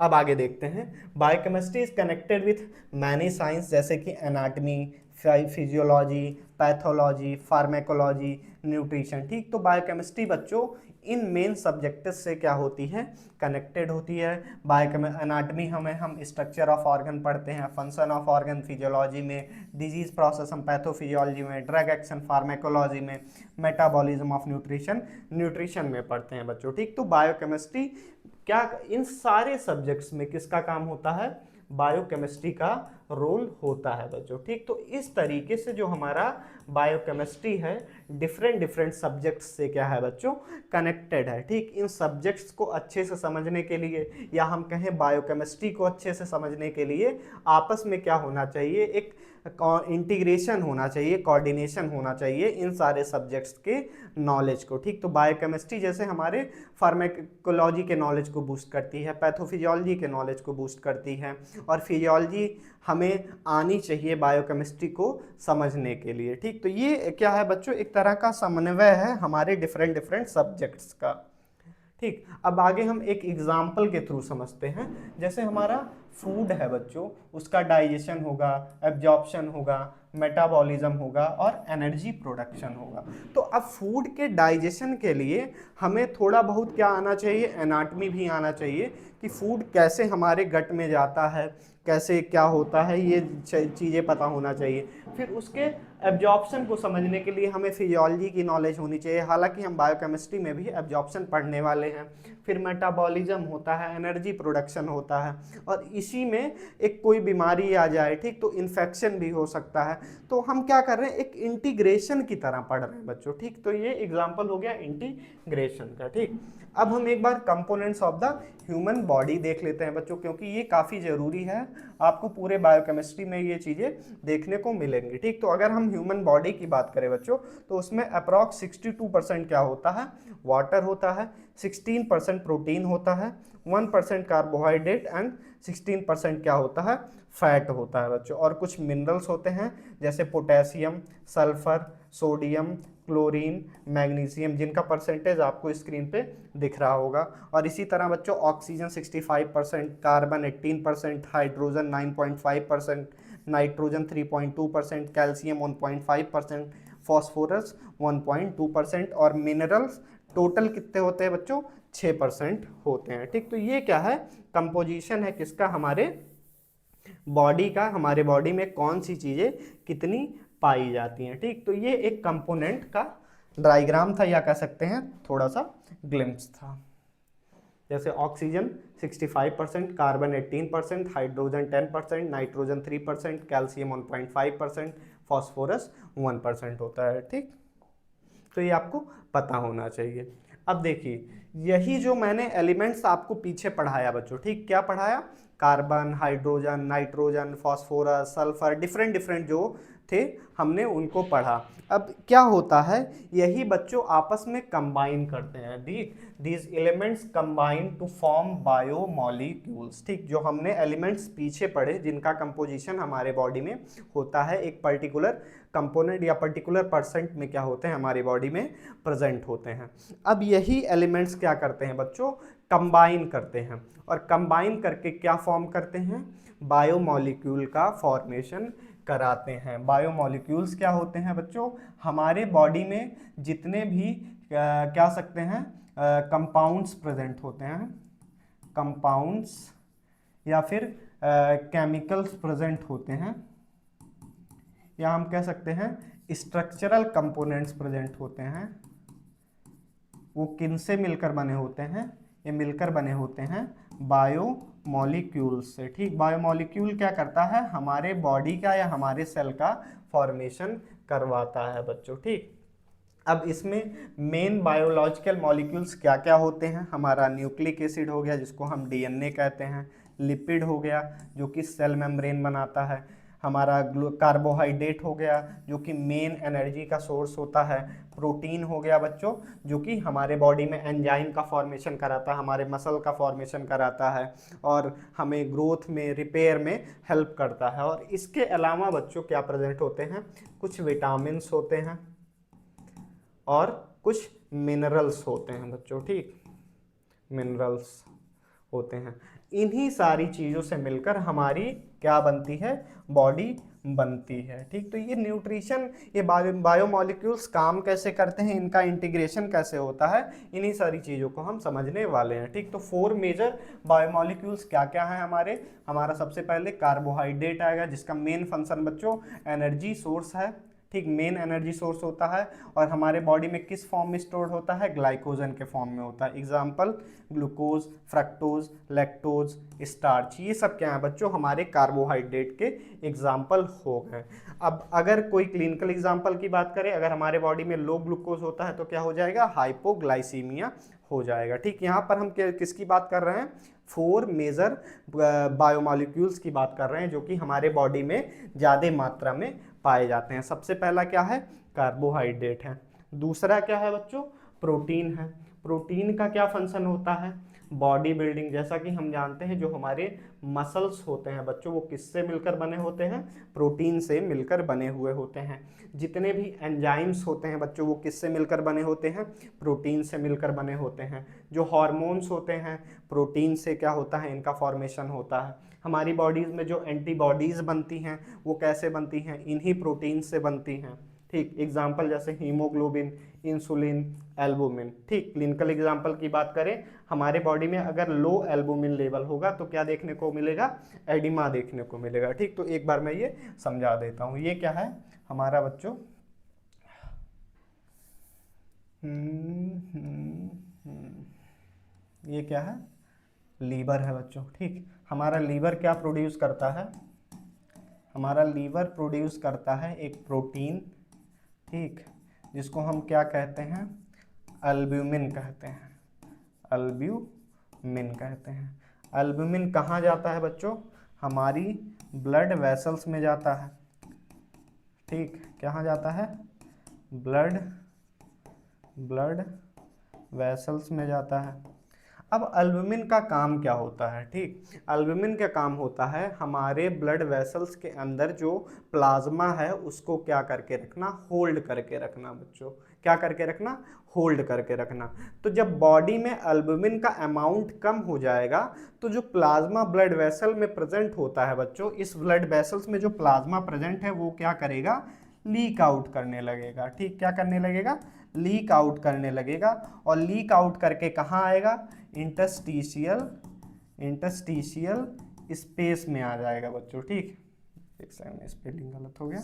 अब आगे देखते हैं। Biochemistry is connected with many science, जैसे कि anatomy, physiology, pathology, pharmacology, nutrition. ठीक, तो बायोकेमिस्ट्री बच्चों इन मेन सब्जेक्ट्स से क्या होती है, कनेक्टेड होती है। एनाटमी हम स्ट्रक्चर ऑफ ऑर्गन पढ़ते हैं, फंक्शन ऑफ ऑर्गन फिजियोलॉजी में, डिजीज प्रोसेस हम पैथोफिजियोलॉजी में, ड्रग एक्शन फार्मेकोलॉजी में, मेटाबॉलिज्म ऑफ न्यूट्रिशन न्यूट्रिशन में पढ़ते हैं बच्चों। ठीक, तो बायोकेमिस्ट्री क्या, इन सारे सब्जेक्ट्स में किसका काम होता है, बायोकेमिस्ट्री का रोल होता है बच्चों। ठीक, तो इस तरीके से जो हमारा बायोकेमिस्ट्री है डिफरेंट डिफरेंट सब्जेक्ट्स से क्या है बच्चों, कनेक्टेड है। ठीक, इन सब्जेक्ट्स को अच्छे से समझने के लिए, या हम कहें बायोकेमिस्ट्री को अच्छे से समझने के लिए, आपस में क्या होना चाहिए, एक इंटीग्रेशन होना चाहिए, कोऑर्डिनेशन होना चाहिए इन सारे सब्जेक्ट्स के नॉलेज को। ठीक, तो बायोकेमिस्ट्री जैसे हमारे फार्मेकोलॉजी के नॉलेज को बूस्ट करती है, पैथोफिजियोलॉजी के नॉलेज को बूस्ट करती है, और फिजियोलॉजी हमें आनी चाहिए बायोकेमिस्ट्री को समझने के लिए। ठीक, तो ये क्या है बच्चों, एक तरह का समन्वय है हमारे डिफरेंट डिफरेंट सब्जेक्ट्स का। ठीक, अब आगे हम एक एग्जाम्पल के थ्रू समझते हैं। जैसे हमारा फूड है बच्चों, उसका डाइजेशन होगा, एब्जॉर्प्शन होगा, मेटाबॉलिज्म होगा और एनर्जी प्रोडक्शन होगा। तो अब फूड के डाइजेशन के लिए हमें थोड़ा बहुत क्या आना चाहिए, एनाटमी भी आना चाहिए, कि फूड कैसे हमारे गट में जाता है, कैसे क्या होता है, ये चीज़ें पता होना चाहिए। फिर उसके एब्जॉर्प्शन को समझने के लिए हमें फिजियोलॉजी की नॉलेज होनी चाहिए, हालांकि हम बायोकेमिस्ट्री में भी एब्जॉर्प्शन पढ़ने वाले हैं। फिर मेटाबॉलिज्म होता है, एनर्जी प्रोडक्शन होता है, और इसी में एक कोई बीमारी आ जाए, ठीक, तो इन्फेक्शन भी हो सकता है। तो हम क्या कर रहे हैं, एक इंटीग्रेशन की तरह पढ़ रहे हैं बच्चों। ठीक, तो ये एग्जाम्पल हो गया इंटीग्रेशन का। ठीक, अब हम एक बार components of the human body देख लेते हैं बच्चों, क्योंकि ये काफ़ी ज़रूरी है, आपको पूरे बायोकेमिस्ट्री में ये चीज़ें देखने को मिलेंगी। ठीक, तो अगर हम ह्यूमन बॉडी की बात करें बच्चों, तो उसमें अप्रॉक्स 62% क्या होता है, वाटर होता है, 16% प्रोटीन होता है, 1% कार्बोहाइड्रेट एंड 16% क्या होता है, फैट होता है बच्चों। और कुछ मिनरल्स होते हैं, जैसे potassium, sulphur, sodium, chlorine, magnesium, जिनका परसेंटेज आपको स्क्रीन पे दिख रहा होगा। और इसी तरह बच्चों oxygen 65%, carbon 18%, hydrogen 9.5%, nitrogen 3.2%, calcium 1.5%, phosphorus 1.2% और मिनरल्स टोटल कितने होते हैं बच्चों? 6% होते हैं। ठीक, तो ये क्या है? कंपोजिशन है किसका? हमारे बॉडी का। हमारे बॉडी में कौन सी चीजें कितनी पाई जाती हैं। ठीक, तो ये एक कंपोनेंट का डायग्राम था, या कह सकते हैं थोड़ा सा ग्लिम्स था। जैसे oxygen 65%, carbon 18%, hydrogen 10%, nitrogen 3%, calcium 1.5%, phosphorus 1% होता है। ठीक, तो ये आपको पता होना चाहिए। अब देखिए, यही जो मैंने एलिमेंट्स आपको पीछे पढ़ाया बच्चों, ठीक, क्या पढ़ाया? Carbon, hydrogen, nitrogen, phosphorus, sulphur, different different जो थे हमने उनको पढ़ा। अब क्या होता है, यही बच्चों आपस में कंबाइन करते हैं। These elements combine to form biomolecules. ठीक, जो हमने एलिमेंट्स पीछे पढ़े जिनका कंपोजिशन हमारे बॉडी में होता है, एक पर्टिकुलर कंपोनेंट या पर्टिकुलर परसेंट में क्या होते हैं हमारी बॉडी में प्रेजेंट होते हैं। अब यही एलिमेंट्स क्या करते हैं बच्चों? कंबाइन करते हैं, और कंबाइन करके क्या फॉर्म करते हैं? बायोमॉलिक्यूल का फॉर्मेशन कराते हैं। बायोमॉलिक्यूल्स क्या होते हैं बच्चों? हमारे बॉडी में जितने भी क्या सकते हैं कंपाउंड्स प्रेजेंट होते हैं, कंपाउंड्स या फिर केमिकल्स प्रेजेंट होते हैं, या हम कह सकते हैं स्ट्रक्चरल कंपोनेंट्स प्रेजेंट होते हैं, वो किनसे मिलकर बने होते हैं? ये मिलकर बने होते हैं बायोमॉलिक्यूल्स से। ठीक, बायोमॉलिक्यूल क्या करता है? हमारे बॉडी का या हमारे सेल का फॉर्मेशन करवाता है बच्चों। ठीक, अब इसमें मेन बायोलॉजिकल मॉलिक्यूल्स क्या क्या होते हैं? हमारा न्यूक्लिक एसिड हो गया जिसको हम डीएनए कहते हैं, लिपिड हो गया जो कि सेल मेम्ब्रेन बनाता है, हमारा कार्बोहाइड्रेट हो गया जो कि मेन एनर्जी का सोर्स होता है, प्रोटीन हो गया बच्चों जो कि हमारे बॉडी में एंजाइम का फॉर्मेशन कराता है, हमारे मसल का फॉर्मेशन कराता है और हमें ग्रोथ में, रिपेयर में हेल्प करता है। और इसके अलावा बच्चों क्या प्रेजेंट होते हैं? कुछ विटामिन्स होते हैं और कुछ मिनरल्स होते हैं बच्चों। ठीक, मिनरल्स होते हैं। इन्हीं सारी चीज़ों से मिलकर हमारी क्या बनती है? बॉडी बनती है। ठीक, तो ये न्यूट्रिशन, ये बायोमॉलिक्यूल्स काम कैसे करते हैं, इनका इंटीग्रेशन कैसे होता है, इन्हीं सारी चीज़ों को हम समझने वाले हैं। ठीक, तो 4 मेजर बायोमॉलिक्यूल्स क्या क्या है हमारे? हमारा सबसे पहले कार्बोहाइड्रेट आएगा जिसका मेन फंक्शन बच्चों एनर्जी सोर्स है। ठीक, मेन एनर्जी सोर्स होता है और हमारे बॉडी में किस फॉर्म में स्टोर्ड होता है? ग्लाइकोजन के फॉर्म में होता है। Example glucose, fructose, lactose, starch, ये सब क्या है बच्चों? हमारे कार्बोहाइड्रेट के एग्जाम्पल हो गए। अब अगर कोई क्लिनिकल एग्जाम्पल की बात करें, अगर हमारे बॉडी में लो ग्लूकोज होता है तो क्या हो जाएगा? हाइपोग्लाइसीमिया हो जाएगा। ठीक, यहाँ पर हम किसकी बात कर रहे हैं? 4 मेजर बायोमॉलिक्यूल्स की बात कर रहे हैं जो कि हमारे बॉडी में ज़्यादा मात्रा में पाए जाते हैं। सबसे पहला क्या है? कार्बोहाइड्रेट है। दूसरा क्या है बच्चों? प्रोटीन है। प्रोटीन का क्या फंक्शन होता है? Body building. जैसा कि हम जानते हैं जो हमारे मसल्स होते हैं बच्चों वो किससे मिलकर बने होते हैं? प्रोटीन से मिलकर बने हुए होते हैं। जितने भी एंजाइम्स होते हैं बच्चों वो किससे मिलकर बने होते हैं? प्रोटीन से मिलकर बने होते हैं। जो हार्मोन्स होते हैं प्रोटीन से क्या होता है? इनका फॉर्मेशन होता है। हमारी बॉडीज़ में जो एंटीबॉडीज़ बनती हैं वो कैसे बनती हैं? इन्हीं प्रोटीन से बनती हैं। ठीक, एग्जाम्पल जैसे हीमोग्लोबिन, इंसुलिन, एल्बुमिन। ठीक, क्लिनिकल एग्जाम्पल की बात करें, हमारे बॉडी में अगर लो एल्बुमिन लेवल होगा तो क्या देखने को मिलेगा? एडिमा देखने को मिलेगा। ठीक, तो एक बार मैं ये समझा देता हूँ। ये क्या है हमारा बच्चों? ये क्या है? लीवर है बच्चों। ठीक, हमारा लीवर क्या प्रोड्यूस करता है? हमारा लीवर प्रोड्यूस करता है एक प्रोटीन, ठीक, जिसको हम क्या कहते हैं? अल्ब्यूमिन कहते हैं। अल्ब्यूमिन कहते हैं। अल्ब्यूमिन कहाँ जाता है बच्चों? हमारी ब्लड वेसल्स में जाता है। ठीक, कहाँ जाता है? ब्लड वेसल्स में जाता है। अब अल्बुमिन का काम क्या होता है? ठीक, अल्बुमिन का काम होता है हमारे ब्लड वेसल्स के अंदर जो प्लाज्मा है उसको क्या करके रखना? होल्ड करके रखना बच्चों। क्या करके रखना, होल्ड करके रखना। तो जब बॉडी में एल्बुमिन का अमाउंट कम हो जाएगा तो जो प्लाज्मा ब्लड वेसल में प्रेजेंट होता है बच्चों, इस ब्लड वेसल्स में जो प्लाज्मा प्रेजेंट है वो क्या करेगा, लीक आउट करने लगेगा। ठीक, क्या करने लगेगा, लीक आउट करने लगेगा। और लीक आउट करके कहाँ आएगा, इंटरस्टिशियल इंटरस्टिशियल स्पेस में आ जाएगा बच्चों। ठीक, एक सेकंड, स्पेलिंग गलत हो गया,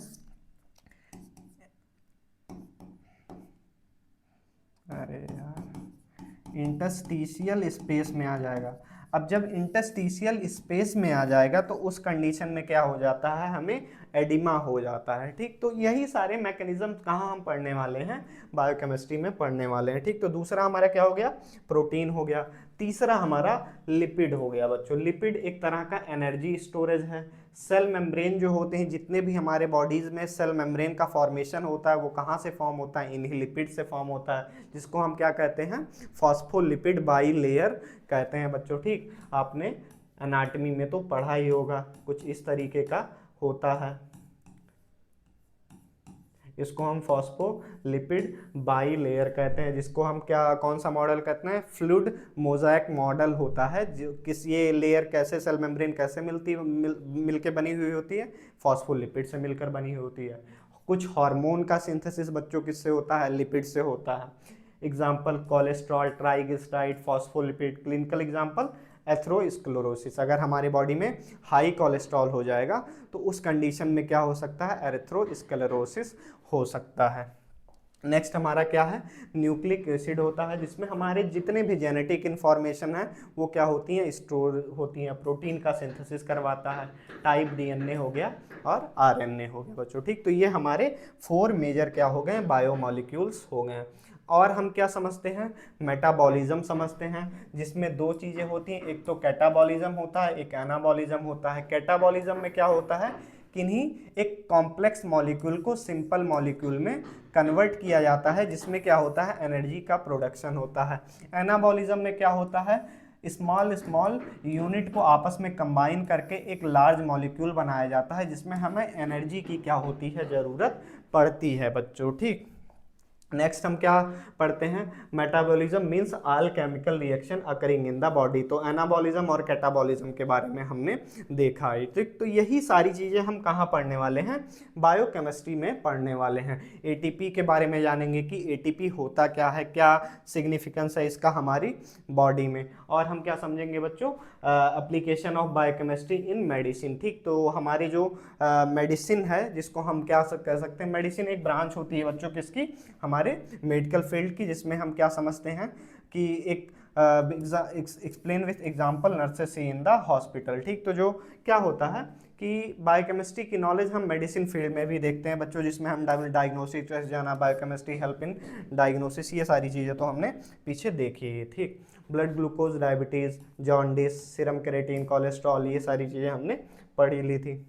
अरे यार, इंटरस्टिशियल स्पेस में आ जाएगा। अब जब इंटरस्टिशियल स्पेस में आ जाएगा तो उस कंडीशन में क्या हो जाता है, हमें एडिमा हो जाता है। ठीक, तो यही सारे मैकेनिज्म कहाँ हम पढ़ने वाले हैं, बायोकेमिस्ट्री में पढ़ने वाले हैं। ठीक, तो दूसरा हमारा क्या हो गया, प्रोटीन हो गया। तीसरा हमारा लिपिड हो गया बच्चों। लिपिड एक तरह का एनर्जी स्टोरेज है। सेल मेम्ब्रेन जो होते हैं, जितने भी हमारे बॉडीज में सेल मेम्ब्रेन का फॉर्मेशन होता है वो कहाँ से फॉर्म होता है, इन्हीं लिपिड से फॉर्म होता है, जिसको हम क्या कहते हैं, फॉस्फोलिपिड बाईलेयर कहते हैं बच्चों। ठीक, आपने एनाटॉमी में तो पढ़ा ही होगा, कुछ इस तरीके का होता है। इसको हम फॉस्फोलिपिड बाईलेयर कहते हैं, जिसको हम क्या, कौन सा मॉडल कहते हैं, फ्लूइड मोज़ाइक मॉडल होता है। जो किस, ये लेयर कैसे, सेल मेम्ब्रेन कैसे मिलके बनी हुई होती है, फॉस्फोलिपिड से मिलकर बनी हुई होती है। कुछ हार्मोन का सिंथेसिस बच्चों किससे होता है, लिपिड से होता है। Example cholesterol, triglyceride, phospholipid. Clinical example atherosclerosis. अगर हमारी बॉडी में हाई कोलेस्ट्रॉल हो जाएगा तो उस कंडीशन में क्या हो सकता है, एथेरोस्क्लेरोसिस हो सकता है। नेक्स्ट हमारा क्या है, न्यूक्लिक एसिड होता है, जिसमें हमारे जितने भी जेनेटिक इंफॉर्मेशन है वो क्या होती हैं, स्टोर होती हैं। प्रोटीन का सिंथेसिस करवाता है, टाइप डीएनए हो गया और आरएनए हो गया बच्चों। ठीक, तो ये हमारे 4 मेजर क्या हो गए, बायोमॉलिक्यूल्स हो गए। और हम क्या समझते हैं, मेटाबॉलिज्म समझते हैं, जिसमें 2 चीज़ें होती हैं, एक तो कैटाबॉलिज्म होता है, एक एनाबॉलिज्म होता है। कैटाबॉलिज्म में क्या होता है, किन्हीं एक कॉम्प्लेक्स मॉलिक्यूल को सिंपल मॉलिक्यूल में कन्वर्ट किया जाता है, जिसमें क्या होता है, एनर्जी का प्रोडक्शन होता है। एनाबॉलिज्म में क्या होता है, स्मॉल स्मॉल यूनिट को आपस में कंबाइन करके एक लार्ज मॉलिक्यूल बनाया जाता है, जिसमें हमें एनर्जी की क्या होती है, ज़रूरत पड़ती है बच्चों। ठीक, नेक्स्ट हम क्या पढ़ते हैं, metabolism means all chemical reaction occurring in the body. तो एनाबॉलिज्म और कैटाबॉलिज्म के बारे में हमने देखा है। ठीक, तो यही सारी चीज़ें हम कहाँ पढ़ने वाले हैं, बायोकेमिस्ट्री में पढ़ने वाले हैं। एटीपी के बारे में जानेंगे कि एटीपी होता क्या है, क्या सिग्निफिकेंस है इसका हमारी बॉडी में। और हम क्या समझेंगे बच्चों, application of biochemistry in medicine. ठीक, तो हमारी जो मेडिसिन है, जिसको हम क्या कह सकते हैं, मेडिसिन एक ब्रांच होती है बच्चों किसकी, हमारे मेडिकल फील्ड की, जिसमें हम क्या समझते हैं कि एक explain with example nurses see in the hospital. ठीक, तो जो क्या होता है कि बायोकेमिस्ट्री की नॉलेज हम मेडिसिन फील्ड में भी देखते हैं बच्चों, जिसमें हम डायग्नोसिस टेस्ट जाना, बायोकेमिस्ट्री हेल्प इन डायग्नोसिस, ये सारी चीज़ें तो हमने पीछे देखी है। ठीक, blood glucose, diabetes, jaundice, serum creatine, cholesterol, ये सारी चीज़ें हमने पढ़ी ली थी।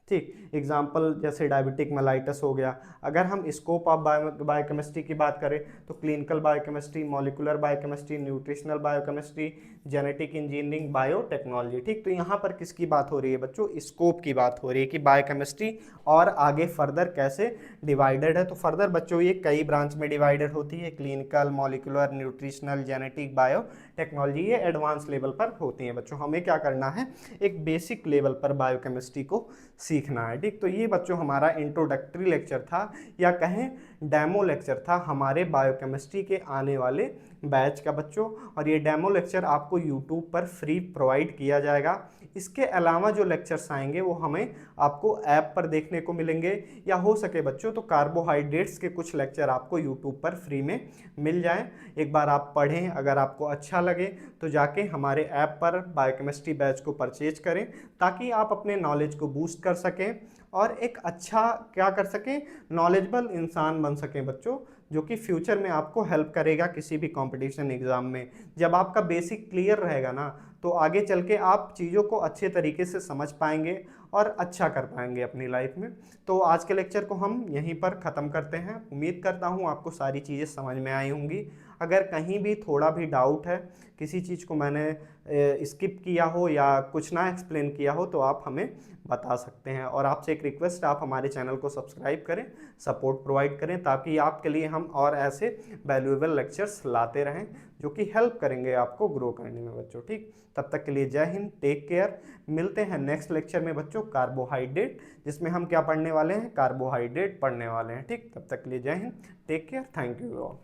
ठीक, एग्जाम्पल जैसे डायबिटिक मेलाइटस हो गया। अगर हम स्कोप ऑफ बायोकेमिस्ट्री की बात करें तो clinical biochemistry, molecular biochemistry, nutritional biochemistry, genetic engineering, biotechnology. ठीक, तो यहाँ पर किसकी बात हो रही है बच्चों, स्कोप की बात हो रही है कि बायोकेमिस्ट्री और आगे फर्दर कैसे डिवाइडेड है। तो फर्दर बच्चों ये कई ब्रांच में डिवाइडेड होती है, clinical, molecular, nutritional, genetic, biotechnology, ये एडवांस लेवल पर होती हैं बच्चों। हमें क्या करना है, एक बेसिक लेवल पर बायोकेमिस्ट्री को सीखना है। ठीक, तो ये बच्चों हमारा इंट्रोडक्टरी लेक्चर था, या कहें डेमो लेक्चर था हमारे बायोकेमिस्ट्री के आने वाले बैच का बच्चों। और ये डेमो लेक्चर आपको यूट्यूब पर फ्री प्रोवाइड किया जाएगा। इसके अलावा जो लेक्चर्स आएंगे वो हमें आपको ऐप पर देखने को मिलेंगे, या हो सके बच्चों तो कार्बोहाइड्रेट्स के कुछ लेक्चर आपको यूट्यूब पर फ्री में मिल जाएं। एक बार आप पढ़ें, अगर आपको अच्छा लगे तो जाके हमारे ऐप पर बायोकेमिस्ट्री बैच को परचेज करें, ताकि आप अपने नॉलेज को बूस्ट कर सकें और एक अच्छा क्या कर सकें, नॉलेजेबल इंसान बन सकें बच्चों, जो कि फ्यूचर में आपको हेल्प करेगा किसी भी कंपटीशन एग्ज़ाम में। जब आपका बेसिक क्लियर रहेगा ना, तो आगे चल के आप चीज़ों को अच्छे तरीके से समझ पाएंगे और अच्छा कर पाएंगे अपनी लाइफ में। तो आज के लेक्चर को हम यहीं पर ख़त्म करते हैं। उम्मीद करता हूँ आपको सारी चीज़ें समझ में आई होंगी। अगर कहीं भी थोड़ा भी डाउट है, किसी चीज़ को मैंने स्किप किया हो या कुछ ना एक्सप्लेन किया हो, तो आप हमें बता सकते हैं। और आपसे एक रिक्वेस्ट, आप हमारे चैनल को सब्सक्राइब करें, सपोर्ट प्रोवाइड करें, ताकि आपके लिए हम और ऐसे वैल्यूएबल लेक्चर्स लाते रहें जो कि हेल्प करेंगे आपको ग्रो करने में बच्चों। ठीक, तब तक के लिए जय हिंद, टेक केयर। मिलते हैं नेक्स्ट लेक्चर में बच्चों, कार्बोहाइड्रेट, जिसमें हम क्या पढ़ने वाले हैं, कार्बोहाइड्रेट पढ़ने वाले हैं। ठीक, तब तक के लिए जय हिंद, take care, thank you all.